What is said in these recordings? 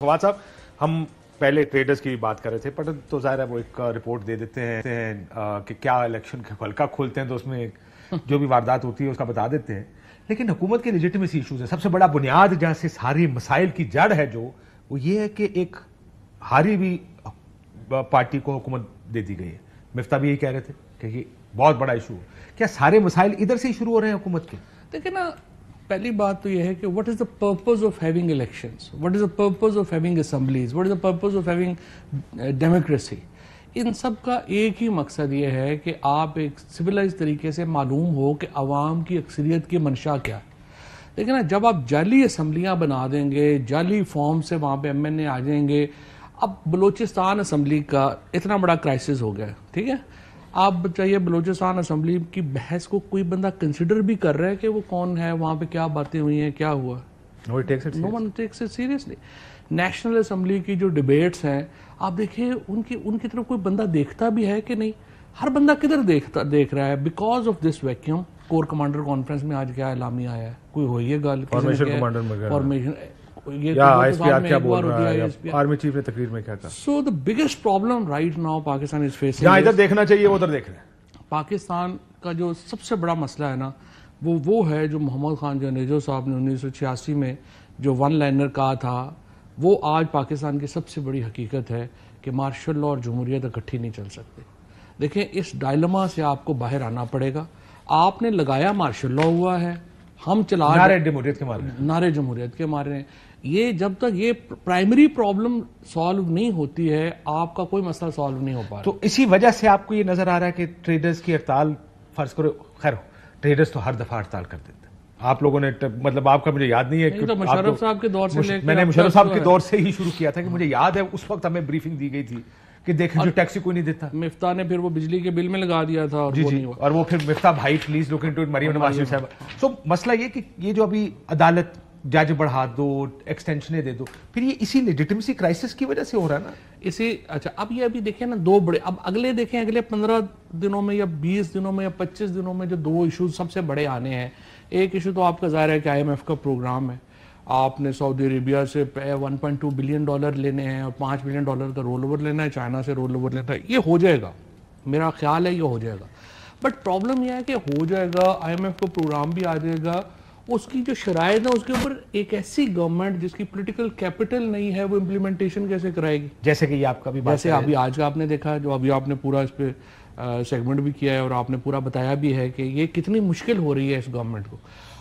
फवाद साहब, हम पहले ट्रेडर्स की बात कर रहे थे, पर तो ज़ाहिर है वो एक रिपोर्ट दे देते हैं कि क्या इलेक्शन के हल्का खोलते हैं तो उसमें जो भी वारदात होती है उसका बता देते हैं। लेकिन हुकूमत के लेजिटिमेसी इशूज़ है, सबसे बड़ा बुनियाद जहाँ से सारी मसाइल की जड़ है जो वो ये है कि एक हारी हुई पार्टी को हुकूमत दे दी गई है। मिफ्ता भी यही कह रहे थे कि ये बहुत बड़ा इशू है। क्या सारे मसाइल इधर से ही शुरू हो रहे हैं हुकूमत के? देखिए ना, पहली बात तो यह है कि what is the purpose of having elections, what is the purpose of having assemblies, what is the purpose of having democracy. इन सब का एक ही मकसद ये है कि आप एक सिविलाइज तरीके से मालूम हो कि आवाम की अक्सरियत की मंशा क्या है। लेकिन ना, जब आप जाली असम्बलियाँ बना देंगे, जाली फॉर्म से वहाँ पे MNA आ जाएंगे। अब बलूचिस्तान असम्बली का इतना बड़ा क्राइसिस हो गया है, ठीक है। आप बताइए, बलूचिस्तान असम्बली की बहस को कोई बंदा कंसिडर भी कर रहा है कि वो कौन है, वहाँ पे क्या बातें हुई हैं, क्या हुआ? No one takes it seriously. National assembly की जो डिबेट्स हैं, आप देखिए उनकी तरफ कोई बंदा देखता भी है कि नहीं? हर बंदा किधर देख रहा है? Because of this vacuum core commander conference में आज क्या एलामिया आया है? कोई हुई है गल? फॉर्मेशन आर्मी चीफ ने तकरीर में क्या कहा? So the biggest problem right now Pakistan is facing, जहां इधर देखना चाहिए वो उधर देख रहे हैं। पाकिस्तान का जो सबसे बड़ा मसला है ना, वो है जो मोहम्मद खान जनेजो साहब ने 1986 में जो वन लाइनर कहा था, वो आज पाकिस्तान की सबसे बड़ी हकीकत है कि मार्शल लॉ और जमहूरियत इकट्ठी नहीं चल सकती। देखिए, इस डायलमा से आपको बाहर आना पड़ेगा। आपने लगाया मार्शल लॉ हुआ है, हम चला नारे जमहूरियत के मार रहे हैं, नारे जमहूरियत के मार रहे हैं। ये जब तक ये प्राइमरी प्रॉब्लम सॉल्व नहीं होती है, आपका कोई मसला सॉल्व नहीं हो पा रहा। तो इसी वजह से आपको ये नजर आ रहा है कि ट्रेडर्स की हड़ताल, फर्ज करो, खैर ट्रेडर्स तो हर दफा हड़ताल कर देते हैं। आप लोगों ने मतलब आपका मुझे याद नहीं है कि तो मुशर्रफ साहब के दौर से मैंने मुशर्रफ साहब के दौर से ही शुरू किया था कि मुझे याद है उस वक्त हमें ब्रीफिंग दी गई थी कि देखें जो टैक्सी कोई नहीं देता। मिफ्ता ने फिर वो बिजली के बिल में लगा दिया था और जी वो जी, नहीं हुआ। और वो फिर मिफ्ता भाई please look into it, Maryam Nawaz Sharif साहब। सो मसला ये कि ये जो अभी अदालत जज बढ़ा दो, एक्सटेंशनें दे दो, फिर ये इसी लेजिटिमेसी क्राइसिस की वजह से हो रहा है ना इसी। अच्छा, अब ये अभी देखें ना, दो बड़े, अब अगले देखें अगले 15 दिनों में या 20 दिनों में या 25 दिनों में जो दो इशू सबसे बड़े आने हैं। एक इशू तो आपका ज़ाहिर है कि IMF का प्रोग्राम है। आपने सऊदी अरेबिया से $1.2 बिलियन लेने हैं और $5 बिलियन का रोल ओवर लेना है, चाइना से रोल ओवर लेना है। ये हो जाएगा, मेरा ख्याल है ये हो जाएगा। बट प्रॉब्लम यह है कि हो जाएगा, IMF का प्रोग्राम भी आ जाएगा, उसकी जो शराइत है उसके ऊपर एक ऐसी गवर्नमेंट जिसकी पॉलिटिकल कैपिटल नहीं है, वो इम्प्लीमेंटेशन कैसे कराएगी? जैसे कि ये आपका भी जैसे अभी आज का आपने देखा, जो अभी आपने पूरा इस पे सेगमेंट भी किया है और आपने पूरा बताया भी है कि ये कितनी मुश्किल हो रही है इस गवर्नमेंट को।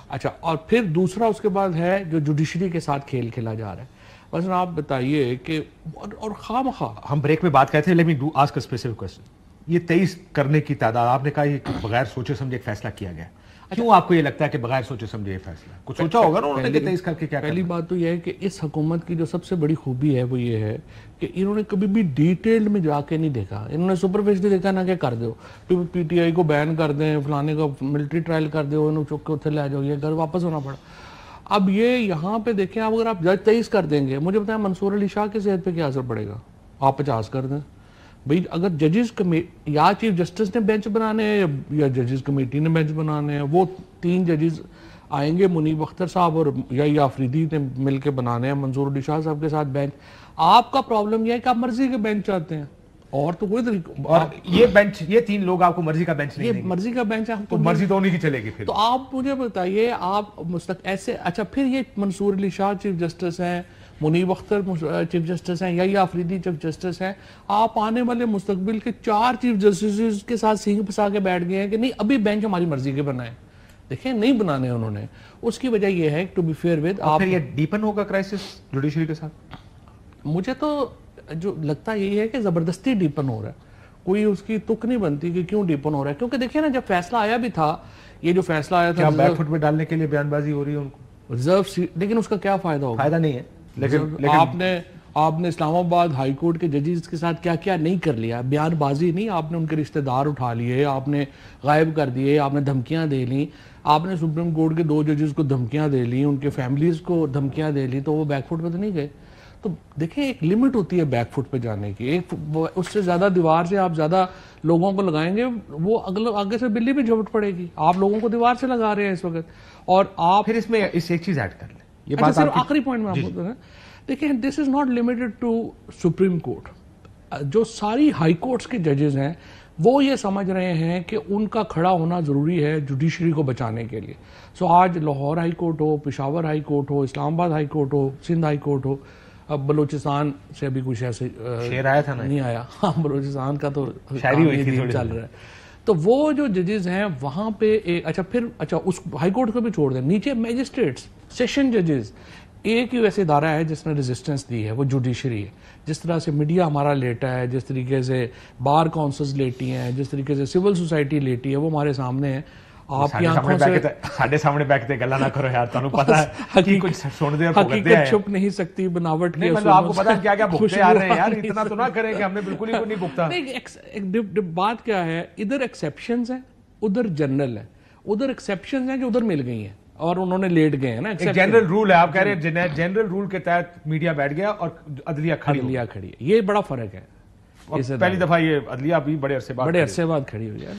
अच्छा, और फिर दूसरा उसके बाद है जो जुडिशरी के साथ खेल खेला जा रहा है। बस आप बताइए कि और खामखा हम ब्रेक में बात करते हैं, let me do ask a specific question. ये 23 करने की तादाद, आपने कहा ये बगैर सोचे समझे एक फैसला किया गया। क्यों आपको ये लगता है कि बगैर सोचे समझे ये फैसला? कुछ सोचा होगा ना उन्होंने कि 23 करके क्या? पहली बात तो यह है कि इस हुकूमत की जो सबसे बड़ी खूबी है वो ये है कि इन्होंने कभी भी डिटेल्ड में जाके नहीं देखा। इन्होंने सुपरफिशियली देखा ना कि कर दो, PTI को बैन कर दें, फलाने को मिलिट्री ट्रायल कर दो, इन्होंने चुप के उत्थे ले जाओ, ये घर वापस होना पड़ा। अब ये यहाँ पे देखें, अब अगर आप जज 23 कर देंगे, मुझे बताया मंसूर अली शाह की सेहत पे क्या असर पड़ेगा? आप 50 कर दें भाई। अगर जजेस कमेटी या चीफ जस्टिस ने बेंच बनाने हैं या जजेस कमेटी ने बेंच बनाने हैं, वो 3 जजेस आएंगे, मुनीब अख्तर साहब और या आफरीदी ने मिलकर बनाने हैं मंसूर अली शाह साहब के साथ बेंच। आपका प्रॉब्लम यह है कि आप मर्जी के बेंच चाहते हैं और तो कोई तरीका। और ये बेंच, ये 3 लोग आपको मर्जी का बेंच नहीं देंगे। मर्जी का बेंच है तो मर्जी तो उन्हीं की चलेगी फिर। तो आप मुझे बताइए, आप ऐसे, अच्छा फिर ये मंसूर अली शाह चीफ जस्टिस हैं, मुनीब अख्तर चीफ जस्टिस हैं, या आफरीदी चीफ जस्टिस हैं। आप आने वाले मुस्तकबिल के 4 चीफ जस्टिस के साथ सींग फंसा के बैठ गए हैं कि नहीं अभी बेंच हमारी मर्जी के बनाए। देखिए, नहीं बनाने उन्होंने। उसकी वजह यह है, टू बी फेयर विद, आप फिर ये डीपन होगा क्राइसिस जुडिशरी के साथ। मुझे तो जो लगता यही है कि जबरदस्ती डीपन हो रहा है, कोई उसकी तुक नहीं बनती कि क्यों डीपन हो रहा है। क्योंकि देखिए ना, जब फैसला आया भी था, ये जो फैसला आया था बैकफुट में डालने के लिए बयानबाजी हो रही है उनको, रिजर्व सीट, लेकिन उसका क्या फायदा होगा? फायदा नहीं है। लेकिन आपने इस्लामाबाद हाई कोर्ट के जजेस के साथ क्या क्या नहीं कर लिया? बयानबाजी नहीं, आपने उनके रिश्तेदार उठा लिए, आपने गायब कर दिए, आपने धमकियां दे ली, आपने सुप्रीम कोर्ट के 2 जजेस को धमकियां दे ली, उनके फैमिलीज को धमकियां दे ली, तो वो बैकफुट पे तो नहीं गए। तो देखें, एक लिमिट होती है बैकफुट पे जाने की। एक उससे ज्यादा दीवार से आप ज्यादा लोगों को लगाएंगे, वो आगे से बिल्ली भी झपट पड़ेगी। आप लोगों को दीवार से लगा रहे हैं इस वक्त। और आप फिर इसमें इस एक चीज ऐड कर लें, ये बात सिर्फ आखिरी पॉइंट में आप बोलते हैं, دیکھیں this is not limited to supreme court. جو ساری ہائی کورٹس کے ججز ہیں وہ یہ سمجھ رہے ہیں کہ ان کا کھڑا ہونا ضروری ہے جوڈیشری کو بچانے کے لیے. سو آج لاہور ہائی کورٹ ہو, پشاور ہائی کورٹ ہو, اسلام آباد ہائی کورٹ ہو, سندھ ہائی کورٹ ہو, اب بلوچستان سے ابھی کچھ ایسے شعر آیا تھا نا, نہیں آیا, ہاں بلوچستان کا تو شاعری ہوئی تھی چل رہا ہے. تو وہ جو ججز ہیں وہاں پہ اچھا اس ہائی کورٹ کو بھی چھوڑ دیں, نیچے میجسٹریٹس, سیشن ججز, ایک ہی ویسے ادارہ ہے جس نے ریزسٹنس دی ہے, وہ جوڈیشری ہے. جس طرح سے میڈیا ہمارا لیٹا ہے, جس طریقے سے بار کونسلز لیٹی ہیں, جس طریقے سے سول سوسائٹی لیٹی ہے, وہ ہمارے سامنے ہے. آپ کی آنکھوں سے ساڈے سامنے بیٹھ کے گلا نہ کرو یار, تانوں پتہ ہے کہ کچھ سن دے اور بھگتے ہیں. حقیقت چھپ نہیں سکتی بناوٹ کی. مطلب آپ کو پتہ ہے کیا کیا بھگتے آ رہے ہیں یار, اتنا تو نہ کریں کہ ہم نے بالکل ہی نہیں بھگتا. نہیں, بات کیا ہے, ادھر ایکسیپشنز ہیں ادھر جنرل ہے. ادھر ایکسیپشنز ہیں جو ادھر مل گئی ہیں اور انہوں نے لیٹ گئے ہیں نا. ایک جنرل رول ہے, آپ کہہ رہے ہیں جنرل رول کے تحت میڈیا بیٹھ گیا اور عدلیہ کھڑی ہے. یہ بڑا فرق ہے. پہلی دفعہ یہ عدلیہ بھی بڑے عرصے بعد کھڑی ہوئی ہے.